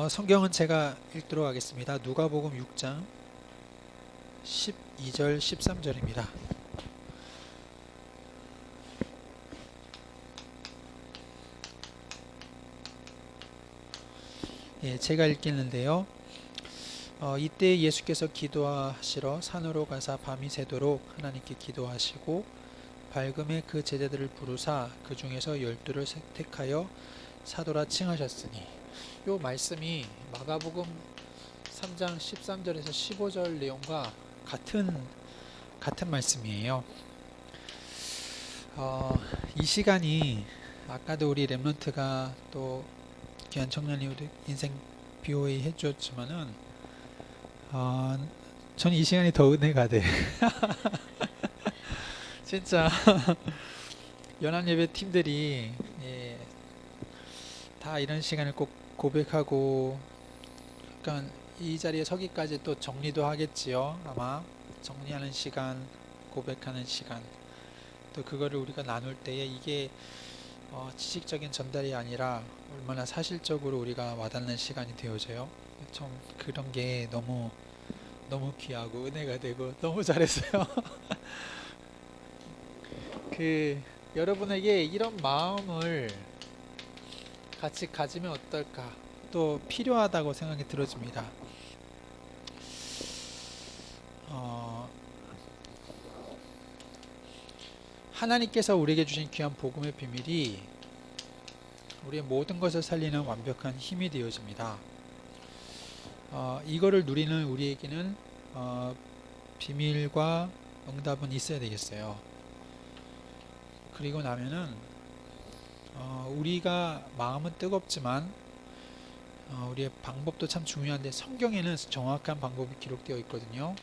성경은 제가 읽도록 하겠습니다. 누가복음 6장 12절 13절입니다. 예, 제가 읽겠는데요. 이때 예수께서 기도하시러 산으로 가사 밤이 새도록 하나님께 기도하시고 밝음에 그 제자들을 부르사 그 중에서 12를 택하여 사도라 칭하셨으니, 요 말씀이 마가복음 3장 13절에서 15절 내용과 같은 말씀이에요. 이 시간이 아까도 우리 랩런트가 또 귀한 청년이 인생 BOA 해주었지만은 저는 이 시간이 더 은혜가 돼. 진짜 연합예배 팀들이 다 이런 시간을 꼭 고백하고, 그러니까 이 자리에 서기까지 또 정리도 하겠지요. 아마 정리하는 시간, 고백하는 시간, 또 그거를 우리가 나눌 때에 이게 지식적인 전달이 아니라 얼마나 사실적으로 우리가 와닿는 시간이 되어져요. 좀 그런 게 너무 귀하고 은혜가 되고 너무 잘했어요. 여러분에게 이런 마음을 같이 가지면 어떨까, 또 필요하다고 생각이 들어집니다. 하나님께서 우리에게 주신 귀한 복음의 비밀이 우리의 모든 것을 살리는 완벽한 힘이 되어집니다. 이거를 누리는 우리에게는 비밀과 응답은 있어야 되겠어요. 그리고 나면은 우리가 마음은 뜨겁지만 우리의 방법도 참 중요한데, 성경에는 정확한 방법이 기록되어 있거든요.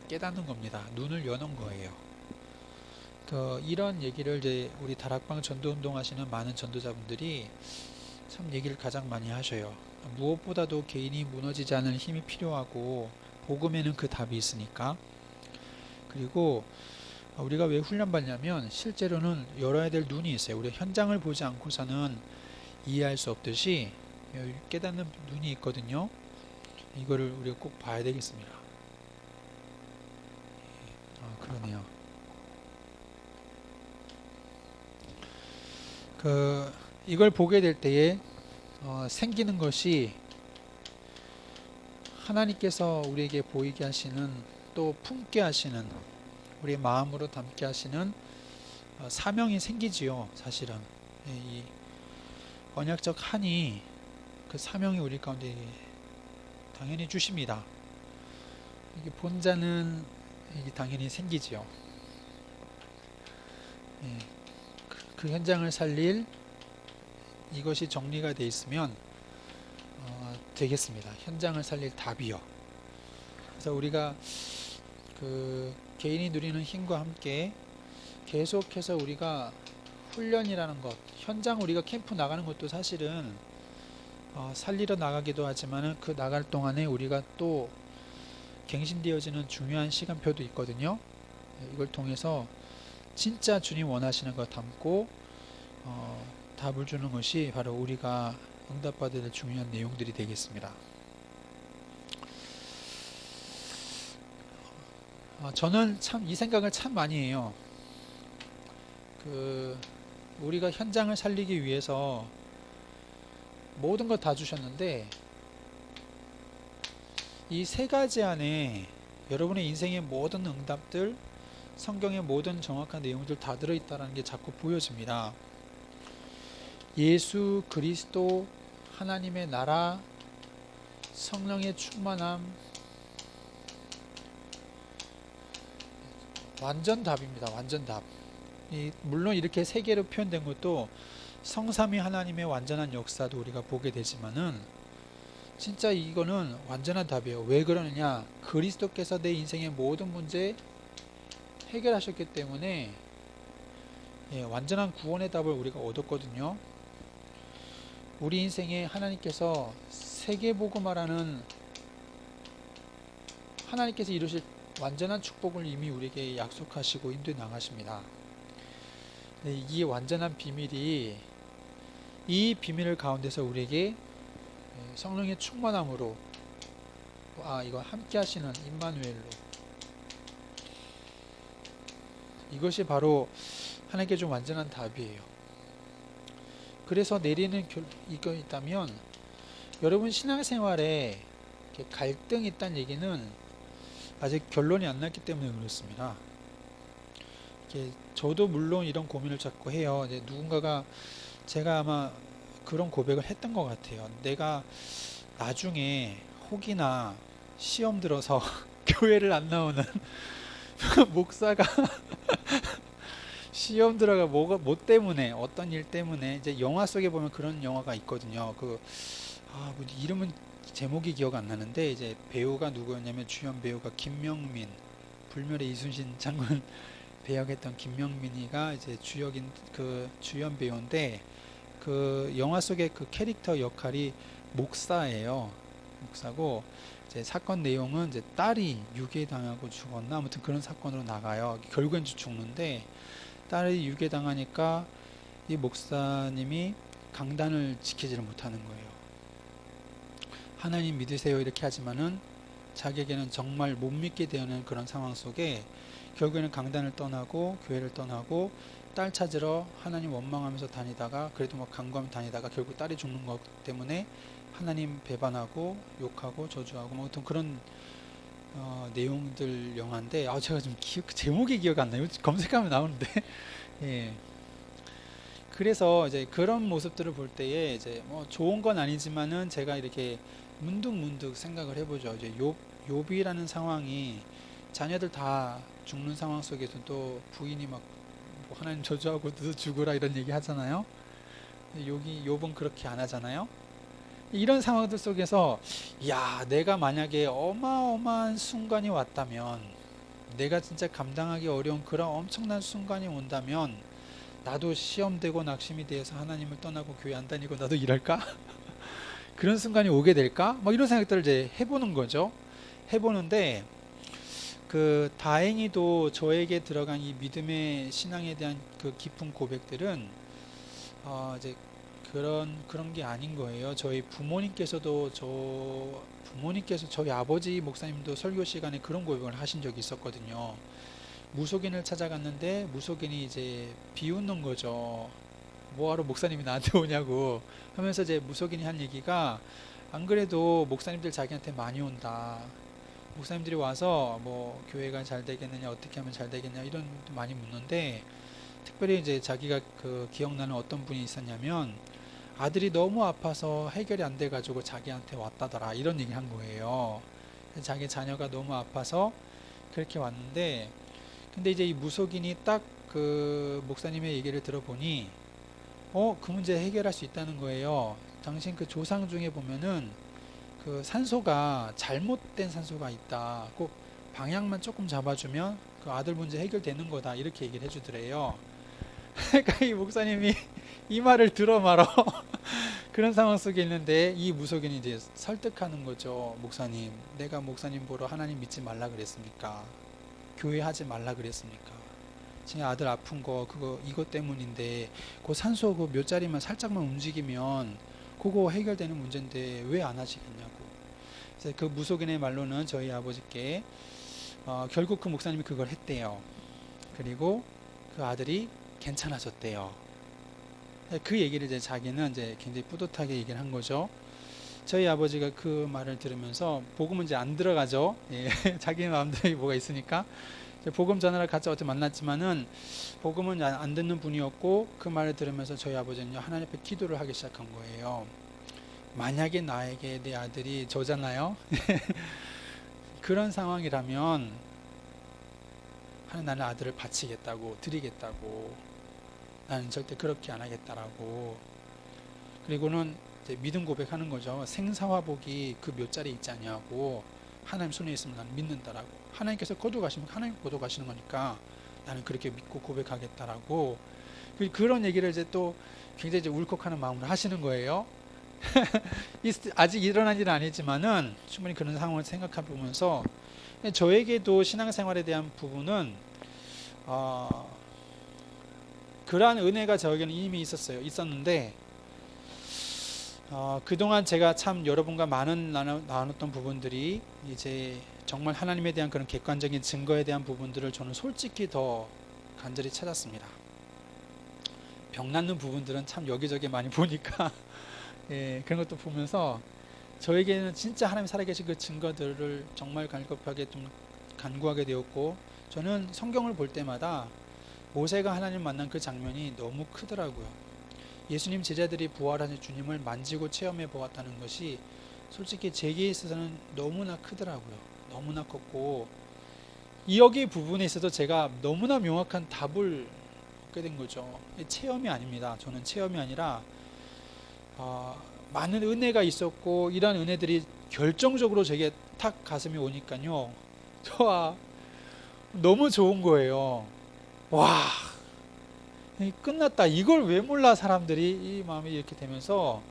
깨닫는 겁니다. 눈을 여는 거예요. 이런 얘기를 이제 우리 다락방 전도운동 하시는 많은 전도자분들이 참 얘기를 가장 많이 하셔요. 무엇보다도 개인이 무너지지 않을 힘이 필요하고, 복음에는 그 답이 있으니까. 그리고 우리가 왜 훈련받냐면, 실제로는 열어야 될 눈이 있어요. 우리가 현장을 보지 않고서는 이해할 수 없듯이 깨닫는 눈이 있거든요. 이거를 우리가 꼭 봐야 되겠습니다. 그러네요. 이걸 보게 될 때에 생기는 것이, 하나님께서 우리에게 보이게 하시는, 또 품게 하시는, 우리의 마음으로 담게 하시는 사명이 생기지요. 사실은 이 언약적 한이, 그 사명이 우리 가운데 당연히 주십니다. 이게 본자는 이게 당연히 생기지요. 그 현장을 살릴 이것이 정리가 되어 있으면 되겠습니다. 현장을 살릴 답이요. 그래서 우리가 개인이 누리는 힘과 함께 계속해서 우리가 훈련이라는 것, 현장 우리가 캠프 나가는 것도 사실은 살리러 나가기도 하지만, 그 나갈 동안에 우리가 또 갱신되어지는 중요한 시간표도 있거든요. 이걸 통해서 진짜 주님 원하시는 것 담고 답을 주는 것이 바로 우리가 응답받아야 될 중요한 내용들이 되겠습니다. 저는 참 이 생각을 참 많이 해요. 우리가 현장을 살리기 위해서 모든 것 다 주셨는데, 이 세 가지 안에 여러분의 인생의 모든 응답들, 성경의 모든 정확한 내용들 다 들어있다는 게 자꾸 보여집니다. 예수 그리스도, 하나님의 나라, 성령의 충만함, 완전 답입니다. 완전 답. 물론 이렇게 세 개로 표현된 것도 성삼위 하나님의 완전한 역사도 우리가 보게 되지만은, 진짜 이거는 완전한 답이에요. 왜 그러느냐? 그리스도께서 내 인생의 모든 문제 해결하셨기 때문에 완전한 구원의 답을 우리가 얻었거든요. 우리 인생에 하나님께서 세계복음화라는, 하나님께서 이루실 완전한 축복을 이미 우리에게 약속하시고 인도해 나가십니다. 이 완전한 비밀이, 이 비밀을 가운데서 우리에게 성령의 충만함으로 이거 함께 하시는 임마누엘로 이것이 바로 하나님께 좀 완전한 답이에요. 그래서 내리는 이거 있다면 여러분 신앙생활에 갈등이 있다는 얘기는 아직 결론이 안 났기 때문에 그렇습니다. 저도 물론 이런 고민을 자꾸 해요. 이제 누군가가 제가 아마 그런 고백을 했던 것 같아요. 내가 나중에 혹이나 시험 들어서 교회를 안 나오는 목사가 시험 들어가 뭐 때문에 어떤 일 때문에 이제 영화 속에 보면 그런 영화가 있거든요. 뭐 이름은 제목이 기억 안 나는데 이제 배우가 누구였냐면 주연 배우가 김명민 불멸의 이순신 장군 배역했던 김명민이가 이제 주연 배우인데 그 영화 속의 그 캐릭터 역할이 목사예요. 목사고 이제 사건 내용은 이제 딸이 유괴당하고 죽었나 아무튼 그런 사건으로 나가요. 결국엔 죽는데 딸이 유괴당하니까 이 목사님이 강단을 지키지를 못하는 거예요. 하나님 믿으세요 이렇게 하지만은 자기에게는 정말 못 믿게 되는 그런 상황 속에 결국에는 강단을 떠나고 교회를 떠나고 딸 찾으러 하나님 원망하면서 다니다가 그래도 막 간구하며 다니다가 결국 딸이 죽는 것 때문에 하나님 배반하고 욕하고 저주하고 뭐 어떤 그런 내용들 영화인데 제가 좀 제목이 기억 안 나요. 검색하면 나오는데 예. 그래서 이제 그런 모습들을 볼 때에 이제 뭐 좋은 건 아니지만은 제가 이렇게 문득 생각을 해보죠. 이제 욥이라는 상황이 자녀들 다 죽는 상황 속에서도 부인이 막 뭐 하나님 저주하고 너도 죽으라 이런 얘기 하잖아요. 욥은 그렇게 안 하잖아요. 이런 상황들 속에서 내가 만약에 어마어마한 순간이 왔다면 내가 진짜 감당하기 어려운 그런 엄청난 순간이 온다면 나도 시험되고 낙심이 되어서 하나님을 떠나고 교회 안 다니고 나도 이럴까? 그런 순간이 오게 될까? 뭐 이런 생각들을 이제 해보는 거죠. 해보는데 다행히도 저에게 들어간 이 믿음의 신앙에 대한 그 깊은 고백들은 이제 그런 게 아닌 거예요. 저희 저희 아버지 목사님도 설교 시간에 그런 고백을 하신 적이 있었거든요. 무속인을 찾아갔는데 무속인이 이제 비웃는 거죠. 뭐하러 목사님이 나한테 오냐고 하면서 이제 무속인이 한 얘기가 안 그래도 목사님들 자기한테 많이 온다. 목사님들이 와서 뭐 교회가 잘 되겠느냐 어떻게 하면 잘 되겠냐 이런 많이 묻는데 특별히 이제 자기가 기억나는 어떤 분이 있었냐면 아들이 너무 아파서 해결이 안 돼 가지고 자기한테 왔다더라 이런 얘기 한 거예요. 자기 자녀가 너무 아파서 그렇게 왔는데 근데 이제 이 무속인이 딱 그 목사님의 얘기를 들어보니 그 문제 해결할 수 있다는 거예요. 당신 그 조상 중에 보면은 그 산소가 잘못된 산소가 있다. 꼭 방향만 조금 잡아주면 그 아들 문제 해결되는 거다. 이렇게 얘기를 해주더래요. 그러니까 이 목사님이 이 말을 들어 말어. 그런 상황 속에 있는데 이 무속인이 이제 설득하는 거죠. 목사님, 내가 목사님 보러 하나님 믿지 말라 그랬습니까? 교회 하지 말라 그랬습니까? 제 아들 아픈 거 이것 때문인데 그 산소 그 몇 자리만 살짝만 움직이면 그거 해결되는 문제인데 왜 안 하시겠냐고. 그래서 그 무속인의 말로는 저희 아버지께 결국 그 목사님이 그걸 했대요. 그리고 그 아들이 괜찮아졌대요. 그 얘기를 이제 자기는 이제 굉장히 뿌듯하게 얘기를 한 거죠. 저희 아버지가 그 말을 들으면서 복음은 이제 안 들어가죠. 예, 자기 마음대로 뭐가 있으니까 복음 전하러 같이 어떻게 만났지만은 복음은 안 듣는 분이었고 그 말을 들으면서 저희 아버지는요 하나님 앞에 기도를 하기 시작한 거예요. 만약에 나에게 내 아들이 저잖아요. 그런 상황이라면 나는 아들을 바치겠다고 드리겠다고 나는 절대 그렇게 안 하겠다라고. 그리고는 이제 믿음 고백하는 거죠. 생사화복이 그 몇 자리 있지 않냐고. 하나님 손에 있으면 나는 믿는다라고. 하나님께서 거둬가시면 하나님 거둬가시는 거니까 나는 그렇게 믿고 고백하겠다라고. 그런 얘기를 이제 또 굉장히 이제 울컥하는 마음으로 하시는 거예요. 아직 일어난 일은 아니지만은 충분히 그런 상황을 생각해 보면서 저에게도 신앙생활에 대한 부분은 그러한 은혜가 저에게는 이미 있었는데 그동안 제가 참 여러분과 많은 나눴던 부분들이 이제 정말 하나님에 대한 그런 객관적인 증거에 대한 부분들을 저는 솔직히 더 간절히 찾았습니다. 병 낫는 부분들은 참 여기저기 많이 보니까 예, 그런 것도 보면서 저에게는 진짜 하나님 살아계신 그 증거들을 정말 갈급하게 좀 간구하게 되었고, 저는 성경을 볼 때마다 모세가 하나님 만난 그 장면이 너무 크더라고요. 예수님 제자들이 부활하신 주님을 만지고 체험해 보았다는 것이 솔직히 제게 있어서는 너무나 크더라고요. 너무나 컸고, 이 여기 부분에 있어서 제가 너무나 명확한 답을 얻게 된 거죠. 체험이 아닙니다. 저는 체험이 아니라 많은 은혜가 있었고, 이러한 은혜들이 결정적으로 제게 탁 가슴이 오니까요, 와, 너무 좋은 거예요. 와, 끝났다. 이걸 왜 몰라 사람들이, 이 마음이 이렇게 되면서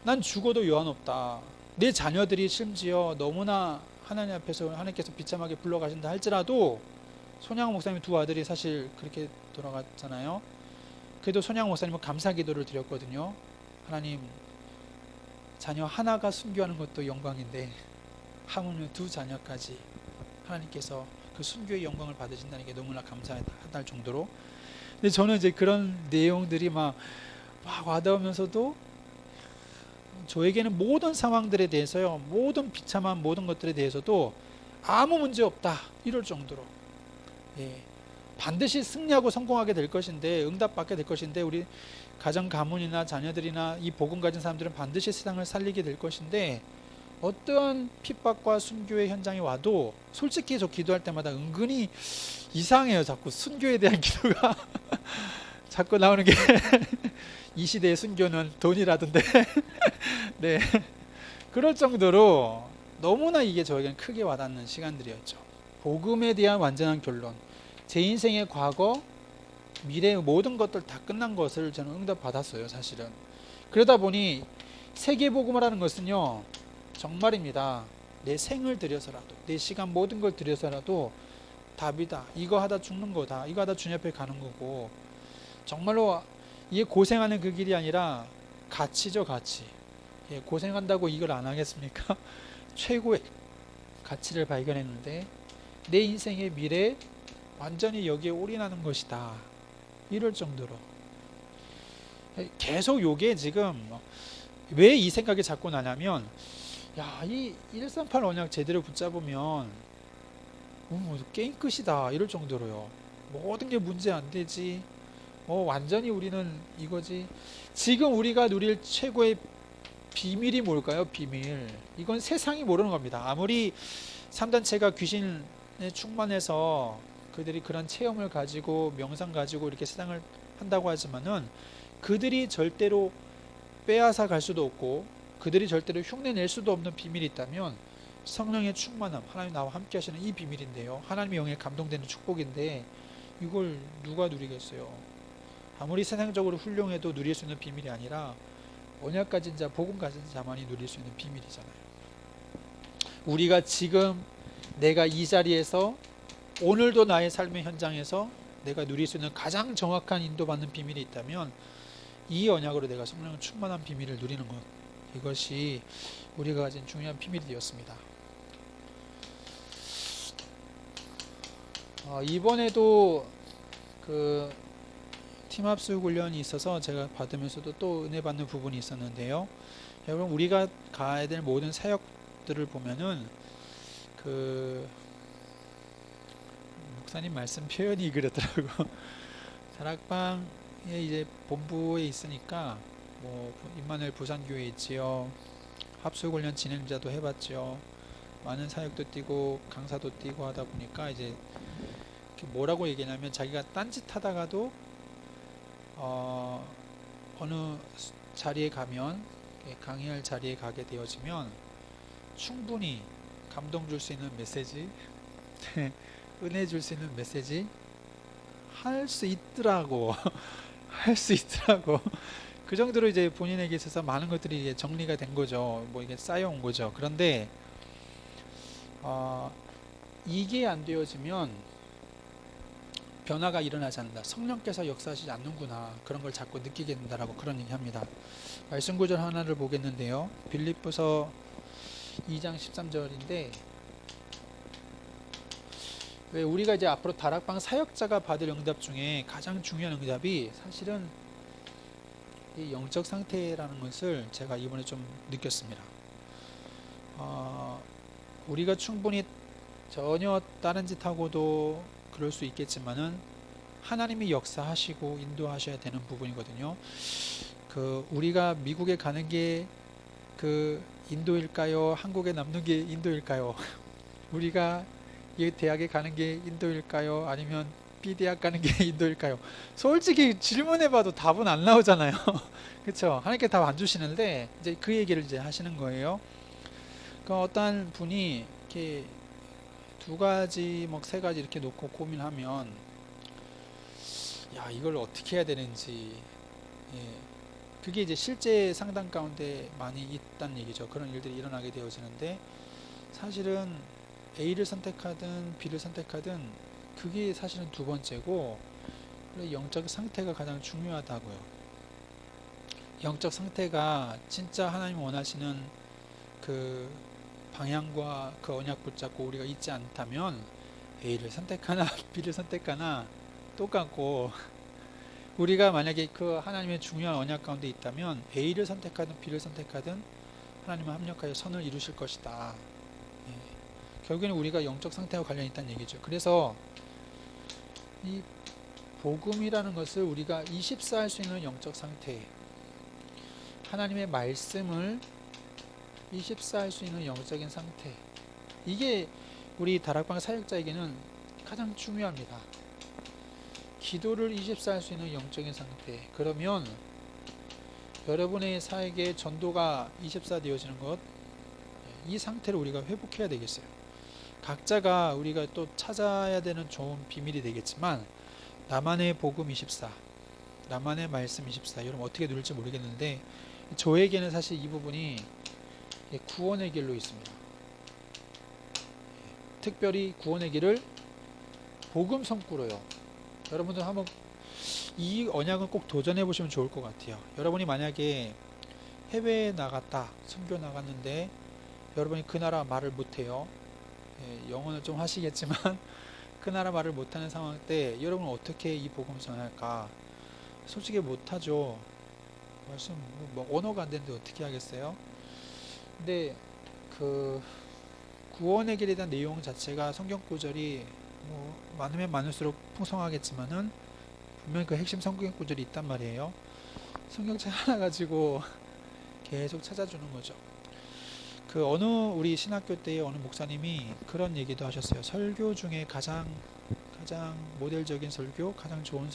난 죽어도 여한없다. 내 자녀들이 심지어 너무나 하나님 앞에서 하나님께서 비참하게 불러가신다 할지라도, 손양 목사님 두 아들이 사실 그렇게 돌아갔잖아요. 그래도 손양 목사님은 감사 기도를 드렸거든요. 하나님, 자녀 하나가 순교하는 것도 영광인데 하물며 두 자녀까지 하나님께서 그 순교의 영광을 받으신다는 게 너무나 감사하다 할 정도로. 근데 저는 이제 그런 내용들이 막 와닿으면서도, 저에게는 모든 상황들에 대해서요, 모든 비참한 모든 것들에 대해서도 아무 문제 없다 이럴 정도로, 예, 반드시 승리하고 성공하게 될 것인데, 응답받게 될 것인데, 우리 가정 가문이나 자녀들이나 이 복음 가진 사람들은 반드시 세상을 살리게 될 것인데, 어떠한 핍박과 순교의 현장이 와도 솔직히 저 기도할 때마다 은근히 이상해요. 자꾸 순교에 대한 기도가 자꾸 나오는 게 이 시대의 순교는 돈이라던데 네, 그럴 정도로 너무나 이게 저에게는 크게 와닿는 시간들이었죠. 복음에 대한 완전한 결론, 제 인생의 과거, 미래의 모든 것들 다 끝난 것을 저는 응답받았어요. 사실은 그러다 보니 세계복음을 하는 것은요, 정말입니다. 내 생을 들여서라도, 내 시간 모든 걸 들여서라도 답이다. 이거 하다 죽는 거다. 이거 하다 주님 앞에 가는 거고, 정말로 이게 고생하는 그 길이 아니라 가치죠, 가치. 예, 고생한다고 이걸 안 하겠습니까? 최고의 가치를 발견했는데 내 인생의 미래 완전히 여기에 올인하는 것이다. 이럴 정도로 계속 요게 지금 왜 이 생각이 자꾸 나냐면, 야, 이 138 언약 제대로 붙잡으면 게임 끝이다 이럴 정도로요. 모든 게 문제 안 되지. 완전히 우리는 이거지. 지금 우리가 누릴 최고의 비밀이 뭘까요? 비밀. 이건 세상이 모르는 겁니다. 아무리 3단체가 귀신에 충만해서 그들이 그런 체험을 가지고 명상 가지고 이렇게 세상을 한다고 하지만은, 그들이 절대로 빼앗아 갈 수도 없고 그들이 절대로 흉내낼 수도 없는 비밀이 있다면 성령의 충만함, 하나님 나와 함께 하시는 이 비밀인데요. 하나님의 영에 감동되는 축복인데 이걸 누가 누리겠어요? 아무리 세상적으로 훌륭해도 누릴 수 있는 비밀이 아니라 언약 가진 자, 복음 가진 자만이 누릴 수 있는 비밀이잖아요. 우리가 지금 내가 이 자리에서 오늘도 나의 삶의 현장에서 내가 누릴 수 있는 가장 정확한 인도받는 비밀이 있다면 이 언약으로 내가 성령 충만한 비밀을 누리는 것, 이것이 우리가 가진 중요한 비밀이 되었습니다. 이번에도 그 팀합수 훈련이 있어서 제가 받으면서도 또 은혜 받는 부분이 있었는데요. 여러분, 우리가 가야 될 모든 사역들을 보면은 그 목사님 말씀 표현이 그렇더라고. 다락방에 이제 본부에 있으니까 뭐 임마누엘 부산교회 있지요. 합수훈련 진행자도 해봤죠. 많은 사역도 뛰고 강사도 뛰고 하다 보니까 이제 뭐라고 얘기냐면, 자기가 딴짓 하다가도 어느 자리에 가면, 강의할 자리에 가게 되어지면 충분히 감동 줄 수 있는 메시지, 은혜 줄 수 있는 메시지 할 수 있더라고. 할 수 있더라고. 그 정도로 이제 본인에게 있어서 많은 것들이 이제 정리가 된 거죠. 뭐 이게 쌓여온 거죠. 그런데 이게 안 되어지면 변화가 일어나지 않는다. 성령께서 역사하시지 않는구나. 그런 걸 자꾸 느끼게 된다라고 그런 얘기합니다. 말씀 구절 하나를 보겠는데요. 빌립보서 2장 13절인데 왜 우리가 이제 앞으로 다락방 사역자가 받을 응답 중에 가장 중요한 응답이 사실은 이 영적 상태라는 것을 제가 이번에 좀 느꼈습니다. 우리가 충분히 전혀 다른 짓 하고도 그럴 수 있겠지만은 하나님이 역사하시고 인도하셔야 되는 부분이거든요. 우리가 미국에 가는 게 인도일까요? 한국에 남는 게 인도일까요? 우리가 이 대학에 가는 게 인도일까요? 아니면 B 대학 가는 게 인도일까요? 솔직히 질문해봐도 답은 안 나오잖아요. 그렇죠? 하나님께 답 안 주시는데 이제 그 얘기를 이제 하시는 거예요. 어떤 분이 이렇게 두 가지, 뭐 세 가지 이렇게 놓고 고민하면 야 이걸 어떻게 해야 되는지 그게 이제 실제 상담 가운데 많이 있다는 얘기죠. 그런 일들이 일어나게 되어지는데 사실은 A를 선택하든 B를 선택하든 그게 사실은 두 번째고 영적 상태가 가장 중요하다고요. 영적 상태가 진짜 하나님 원하시는 그 방향과 그 언약 붙잡고 우리가 있지 않다면 A를 선택하나 B를 선택하나 똑같고 우리가 만약에 그 하나님의 중요한 언약 가운데 있다면 A를 선택하든 B를 선택하든 하나님은 합력하여 선을 이루실 것이다. 결국에는 우리가 영적 상태와 관련이 있다는 얘기죠. 그래서 이 복음이라는 것을 우리가 24할 수 있는 영적 상태, 하나님의 말씀을 24할 수 있는 영적인 상태, 이게 우리 다락방 사역자에게는 가장 중요합니다. 기도를 24할 수 있는 영적인 상태. 그러면 여러분의 사역의 전도가 24 되어지는 것, 이 상태를 우리가 회복해야 되겠어요. 각자가 우리가 또 찾아야 되는 좋은 비밀이 되겠지만 나만의 복음 24, 나만의 말씀 24, 여러분 어떻게 누릴지 모르겠는데 저에게는 사실 이 부분이 구원의 길로 있습니다. 특별히 구원의 길을 복음 성구로요. 여러분들 한번 이 언약은 꼭 도전해 보시면 좋을 것 같아요. 여러분이 만약에 해외에 나갔다, 선교 나갔는데 여러분이 그 나라 말을 못해요. 영어는 좀 하시겠지만 그 나라 말을 못하는 상황 때 여러분은 어떻게 이 복음 전할까? 솔직히 못하죠. 말씀 뭐 언어가 안 되는데 어떻게 하겠어요? 근데 그 구원의 길에 대한 내용 자체가 성경 구절이 뭐 많으면 많을수록 풍성하겠지만은 분명히 그 핵심 성경 구절이 있단 말이에요. 성경책 하나 가지고 계속 찾아주는 거죠. 어느 우리 신학교 때의 어느 목사님이 그런 얘기도 하셨어요. 설교 중에 가장 모델적인 설교, 가장 좋은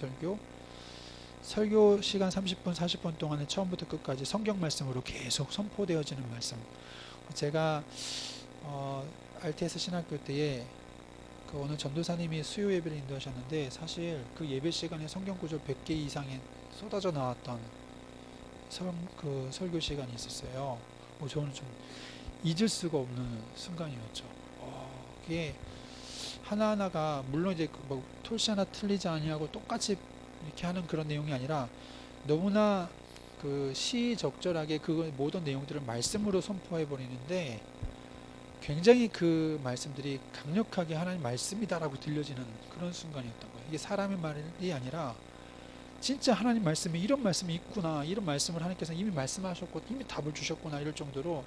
설교 시간 30분, 40분 동안에 처음부터 끝까지 성경 말씀으로 계속 선포되어지는 말씀. 제가 RTS 신학교 때에 어느 전도사님이 수요 예배를 인도하셨는데 사실 그 예배 시간에 성경 구절 100개 이상이 쏟아져 나왔던 설교 시간이 있었어요. 저는 좀 잊을 수가 없는 순간이었죠. 그게 하나하나가 물론 이제 뭐 톨시 하나 틀리지 아니하고 똑같이 이렇게 하는 그런 내용이 아니라 너무나 시적절하게 그 모든 내용들을 말씀으로 선포해 버리는데 굉장히 그 말씀들이 강력하게 하나님 말씀이다라고 들려지는 그런 순간이었던 거예요. 이게 사람의 말이 아니라 진짜 하나님 말씀에 이런 말씀이 있구나, 이런 말씀을 하나님께서 이미 말씀하셨고 이미 답을 주셨구나 이럴 정도로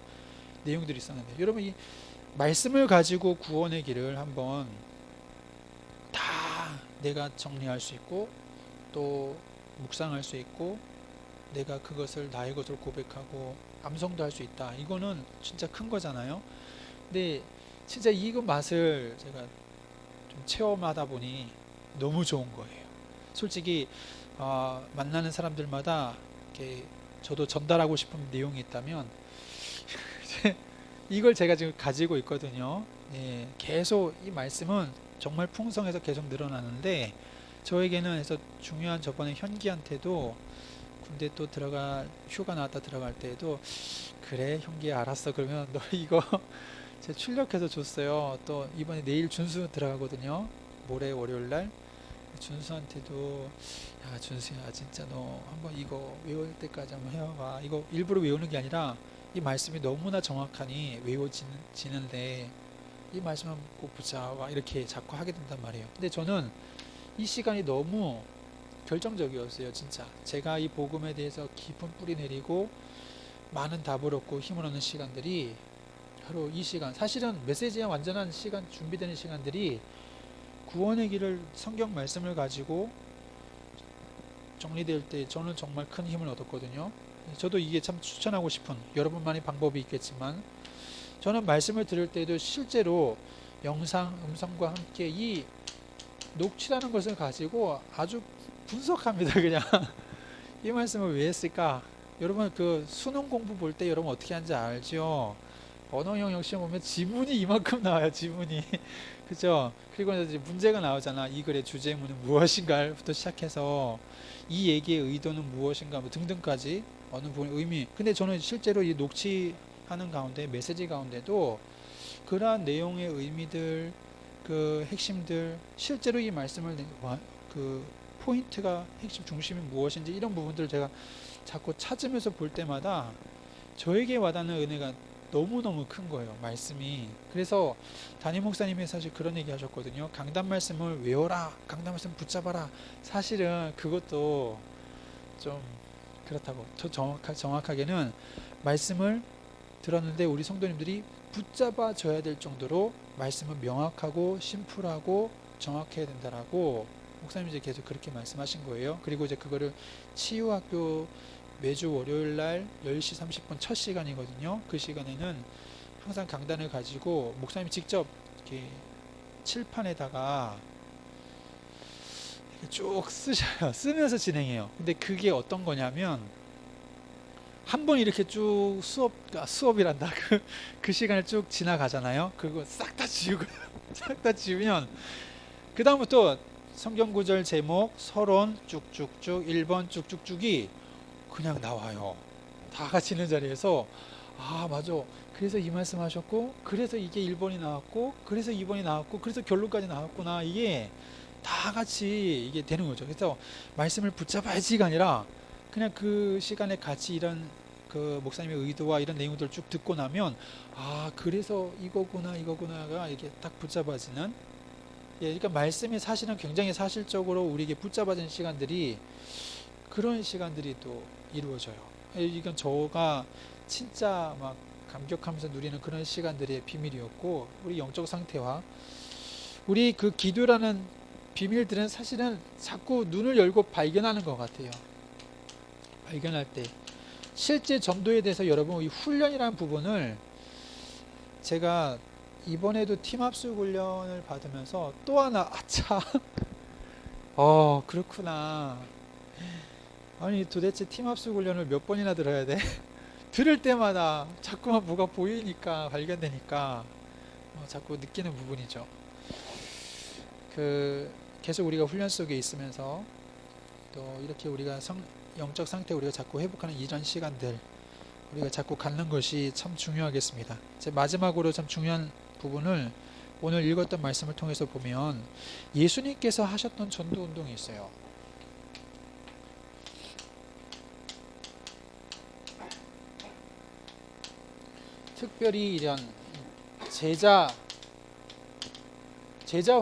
내용들이 있었는데 여러분 이 말씀을 가지고 구원의 길을 한번 다 내가 정리할 수 있고 또 묵상할 수 있고 내가 그것을 나의 것으로 고백하고 암송도 할 수 있다. 이거는 진짜 큰 거잖아요. 근데 진짜 이거 맛을 제가 좀 체험하다 보니 너무 좋은 거예요. 솔직히 만나는 사람들마다 이렇게 저도 전달하고 싶은 내용이 있다면 이걸 제가 지금 가지고 있거든요. 계속 이 말씀은 정말 풍성해서 계속 늘어나는데 저에게는 해서 중요한 저번에 현기한테도 군대 또 휴가 나왔다 들어갈 때에도 그래 현기 알았어 그러면 너 이거 제가 출력해서 줬어요. 또 이번에 내일 준수 들어가거든요. 모레 월요일날 준수한테도 야 준수야 진짜 너 한번 이거 외울 때까지 한번 해와봐. 이거 일부러 외우는 게 아니라 이 말씀이 너무나 정확하니 외워지는데 이 말씀만 꼭 붙잡아 이렇게 자꾸 하게 된단 말이에요. 근데 저는 이 시간이 너무 결정적이었어요. 진짜 제가 이 복음에 대해서 깊은 뿌리 내리고 많은 답을 얻고 힘을 얻는 시간들이 바로 이 시간, 사실은 메시지의 완전한 시간, 준비되는 시간들이 구원의 길을 성경 말씀을 가지고 정리될 때 저는 정말 큰 힘을 얻었거든요. 저도 이게 참 추천하고 싶은, 여러분만의 방법이 있겠지만 저는 말씀을 들을 때도 실제로 영상, 음성과 함께 이 녹취라는 것을 가지고 아주 분석합니다. 그냥 이 말씀을 왜 했을까? 여러분 그 수능 공부 볼 때 여러분 어떻게 하는지 알죠? 언어 영역 시험 보면 지문이 이만큼 나와요. 지문이 그죠? 그리고 이제 문제가 나오잖아. 이 글의 주제문은 무엇인가부터 시작해서 이 얘기의 의도는 무엇인가 뭐 등등까지 어느 부분의 의미. 근데 저는 실제로 이 녹취하는 가운데 메시지 가운데도 그러한 내용의 의미들 그 핵심들 실제로 이 말씀을 그 포인트가 핵심 중심이 무엇인지 이런 부분들을 제가 자꾸 찾으면서 볼 때마다 저에게 와닿는 은혜가 너무너무 큰 거예요. 말씀이. 그래서 담임 목사님이 사실 그런 얘기 하셨거든요. 강단 말씀을 외워라. 강단 말씀 붙잡아라. 사실은 그것도 좀 그렇다고. 더 정확하게는 말씀을 들었는데 우리 성도님들이 붙잡아 줘야 될 정도로 말씀은 명확하고 심플하고 정확해야 된다라고 목사님이 계속 그렇게 말씀하신 거예요. 그리고 이제 그거를 치유학교 매주 월요일 날 10시 30분 첫 시간이거든요. 그 시간에는 항상 강단을 가지고 목사님이 직접 이렇게 칠판에다가 이렇게 쭉 쓰셔요. 쓰면서 진행해요. 근데 그게 어떤 거냐면 한 번 이렇게 쭉 수업이란다. 그 시간을 쭉 지나가잖아요. 그거 싹 다 지우고 싹 다 지우면 그 다음부터 성경 구절 제목 서론 쭉쭉쭉 1번 쭉쭉쭉이 그냥 나와요. 다 같이 있는 자리에서 아 맞아. 그래서 이 말씀 하셨고 그래서 이게 1번이 나왔고 그래서 2번이 나왔고 그래서 결론까지 나왔구나. 이게 다 같이 이게 되는 거죠. 그래서 말씀을 붙잡아야지가 아니라 그냥 그 시간에 같이 이런 그 목사님의 의도와 이런 내용들을 쭉 듣고 나면 아 그래서 이거구나가 이게 딱 붙잡아지는 예, 그러니까 말씀이 사실은 굉장히 사실적으로 우리에게 붙잡아지는 시간들이 그런 시간들이 또 이루어져요. 이건 저가 진짜 막 감격하면서 누리는 그런 시간들의 비밀이었고 우리 영적 상태와 우리 그 기도라는 비밀들은 사실은 자꾸 눈을 열고 발견하는 것 같아요. 발견할 때 실제 전도에 대해서 여러분 이 훈련이라는 부분을 제가 이번에도 팀합숙 훈련을 받으면서 또 하나 아차 그렇구나. 아니 도대체 팀합숙 훈련을 몇 번이나 들어야 돼? 들을 때마다 자꾸만 뭐가 보이니까 발견되니까 자꾸 느끼는 부분이죠. 계속 우리가 훈련 속에 있으면서 또 이렇게 우리가 영적 상태 우리가 자꾸 회복하는 이런 시간들 우리가 자꾸 갖는 것이 참 중요하겠습니다. 제 마지막으로 참 중요한 부분을 오늘 읽었던 말씀을 통해서 보면 예수님께서 하셨던 전도 운동이 있어요. 특별히 이런 제자화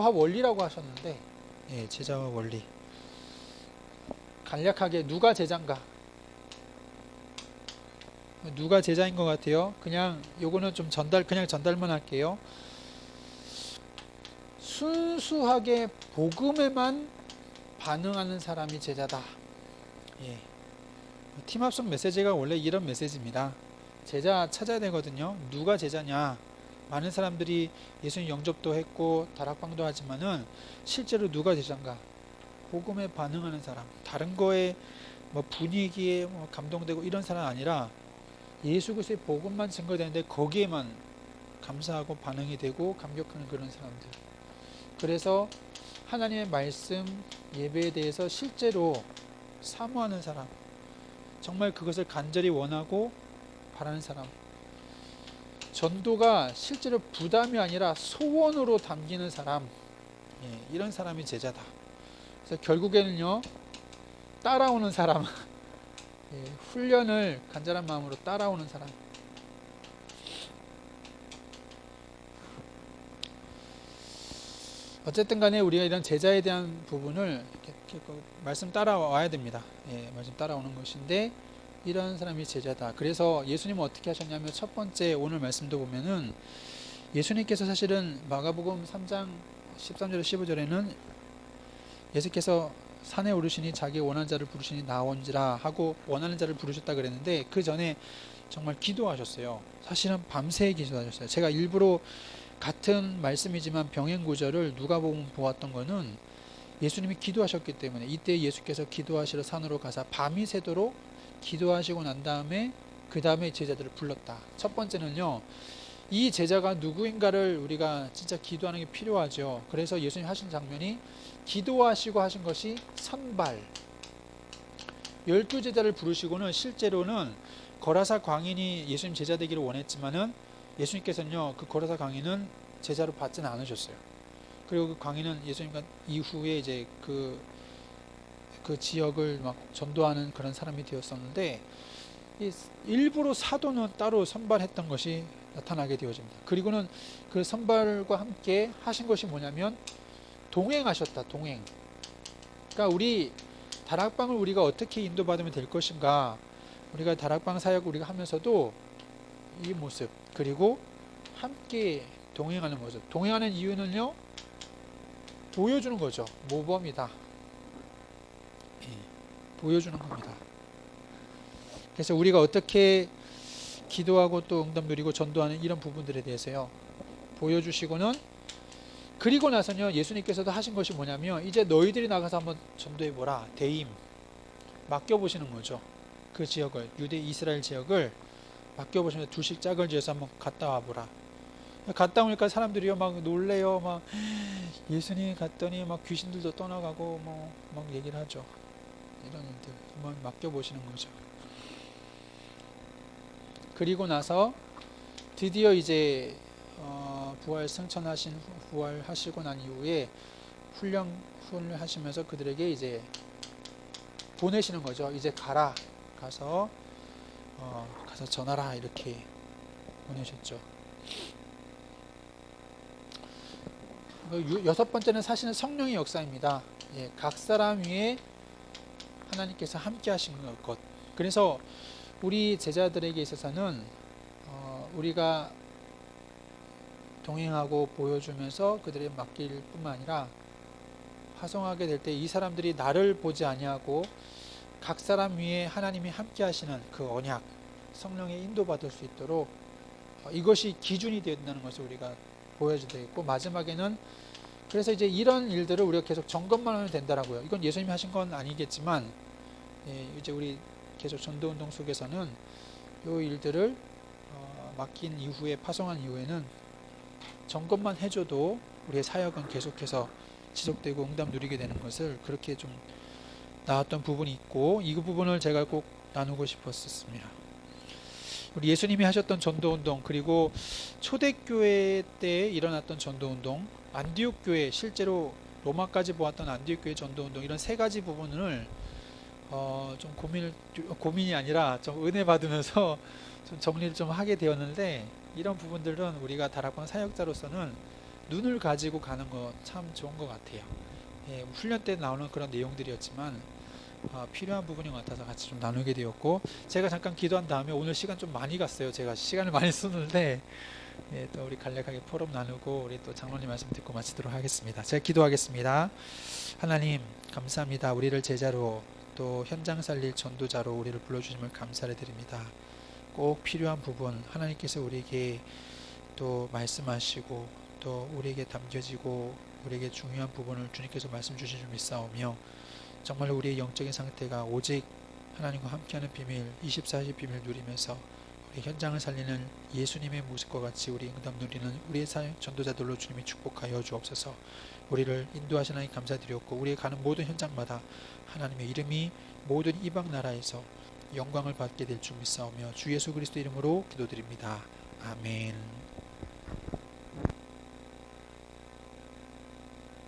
원리라고 하셨는데 예, 제자화 원리 간략하게 누가 제자인가? 누가 제자인 것 같아요? 그냥 요거는 좀 그냥 전달만 할게요. 순수하게 복음에만 반응하는 사람이 제자다. 예. 팀합성 메시지가 원래 이런 메시지입니다. 제자 찾아야 되거든요. 누가 제자냐? 많은 사람들이 예수님 영접도 했고 다락방도 하지만은 실제로 누가 제자인가? 복음에 반응하는 사람. 다른 거에 뭐 분위기에 뭐 감동되고 이런 사람 아니라 예수 그리스도의 복음만 증거되는데 거기에만 감사하고 반응이 되고 감격하는 그런 사람들. 그래서 하나님의 말씀 예배에 대해서 실제로 사모하는 사람, 정말 그것을 간절히 원하고 바라는 사람. 전도가 실제로 부담이 아니라 소원으로 담기는 사람, 이런 사람이 제자다. 그래서 결국에는요, 따라오는 사람, 예, 훈련을 간절한 마음으로 따라오는 사람. 어쨌든 간에 우리가 이런 제자에 대한 부분을 이렇게 말씀 따라와야 됩니다. 예, 말씀 따라오는 것인데, 이런 사람이 제자다. 그래서 예수님은 어떻게 하셨냐면, 첫 번째 오늘 말씀도 보면은 예수님께서 사실은 마가복음 3장 13절 15절에는 예수께서 산에 오르시니 자기 원하는 자를 부르시니 나온지라 하고 원하는 자를 부르셨다 그랬는데, 그 전에 정말 기도하셨어요. 사실은 밤새 기도하셨어요. 제가 일부러 같은 말씀이지만 병행 구절을 누가복음 보았던 거는 예수님이 기도하셨기 때문에, 이때 예수께서 기도하시러 산으로 가사 밤이 새도록 기도하시고 난 다음에 그 다음에 제자들을 불렀다. 첫 번째는요, 이 제자가 누구인가를 우리가 진짜 기도하는 게 필요하죠. 그래서 예수님 하신 장면이 기도하시고 하신 것이 선발. 12제자를 부르시고는 실제로는 거라사 광인이 예수님 제자 되기를 원했지만은 예수님께서는요, 그 거라사 광인은 제자로 받지는 않으셨어요. 그리고 그 광인은 예수님과 이후에 이제 그 지역을 막 전도하는 그런 사람이 되었었는데, 일부러 사도는 따로 선발했던 것이 나타나게 되어집니다. 그리고는 그 선발과 함께 하신 것이 뭐냐면 동행하셨다. 동행. 그러니까 우리 다락방을 우리가 어떻게 인도받으면 될 것인가, 우리가 다락방 사역 우리가 하면서도 이 모습, 그리고 함께 동행하는 모습. 동행하는 이유는요, 보여주는 거죠. 모범이다. 보여주는 겁니다. 그래서 우리가 어떻게 기도하고 또 응답 누리고 전도하는 이런 부분들에 대해서요, 보여주시고는, 그리고 나서는요, 예수님께서도 하신 것이 뭐냐면 이제 너희들이 나가서 한번 전도해 보라. 대임 맡겨보시는 거죠. 그 지역을, 유대 이스라엘 지역을 맡겨보시면 두식 짝을 지어서 한번 갔다 와보라. 갔다 오니까 사람들이요 막 놀래요. 막 예수님 갔더니 막 귀신들도 떠나가고 뭐 막 얘기를 하죠. 이런 일들 한번 맡겨보시는 거죠. 그리고 나서 드디어 이제 부활 승천하신, 부활하시고 난 이후에 훈련을 하시면서 그들에게 이제 보내시는 거죠. 이제 가라, 가서 전하라, 이렇게 보내셨죠. 여섯 번째는 사실은 성령의 역사입니다. 예, 각 사람 위에 하나님께서 함께 하신 것. 그래서 우리 제자들에게 있어서는 우리가 동행하고 보여주면서 그들의 맡길 뿐만 아니라 화성하게 될 때 이 사람들이 나를 보지 아니하고 각 사람 위에 하나님이 함께 하시는 그 언약, 성령의 인도받을 수 있도록 이것이 기준이 된다는 것을 우리가 보여줘야 되겠고, 마지막에는 그래서 이제 이런 일들을 우리가 계속 점검만 하면 된다라고요. 이건 예수님이 하신 건 아니겠지만, 이제 우리 계속 전도운동 속에서는 이 일들을 맡긴 이후에, 파송한 이후에는 점검만 해줘도 우리의 사역은 계속해서 지속되고 응답 누리게 되는 것을, 그렇게 좀 나왔던 부분이 있고, 이 부분을 제가 꼭 나누고 싶었습니다. 우리 예수님이 하셨던 전도운동, 그리고 초대교회 때 일어났던 전도운동, 안디옥 교회, 실제로 로마까지 보았던 안디옥 교회 전도운동, 이런 세 가지 부분을 좀 고민이 아니라 좀 은혜 받으면서 좀 정리를 좀 하게 되었는데, 이런 부분들은 우리가 다락방 사역자로서는 눈을 가지고 가는 거 참 좋은 것 같아요. 예, 훈련 때 나오는 그런 내용들이었지만 필요한 부분인 것 같아서 같이 좀 나누게 되었고, 제가 잠깐 기도한 다음에 오늘 시간 좀 많이 갔어요. 제가 시간을 많이 쓰는데, 예, 또 우리 간략하게 포럼 나누고 우리 또 장로님 말씀 듣고 마치도록 하겠습니다. 제가 기도하겠습니다. 하나님 감사합니다. 우리를 제자로 또 현장 살릴 전도자로 우리를 불러주심을 감사를 드립니다. 꼭 필요한 부분 하나님께서 우리에게 또 말씀하시고 또 우리에게 담겨지고 우리에게 중요한 부분을 주님께서 말씀 주신 줄 믿사오며, 정말 우리의 영적인 상태가 오직 하나님과 함께하는 비밀, 24시 비밀 누리면서 우리 현장을 살리는 예수님의 모습과 같이 우리 응답 누리는 우리의 사역 전도자들로 주님이 축복하여 주옵소서. 우리를 인도하시는 하나님 감사드렸고, 우리의 가는 모든 현장마다 하나님의 이름이 모든 이방 나라에서 영광을 받게 될 줄 믿사오며 주 예수 그리스도 이름으로 기도드립니다. 아멘.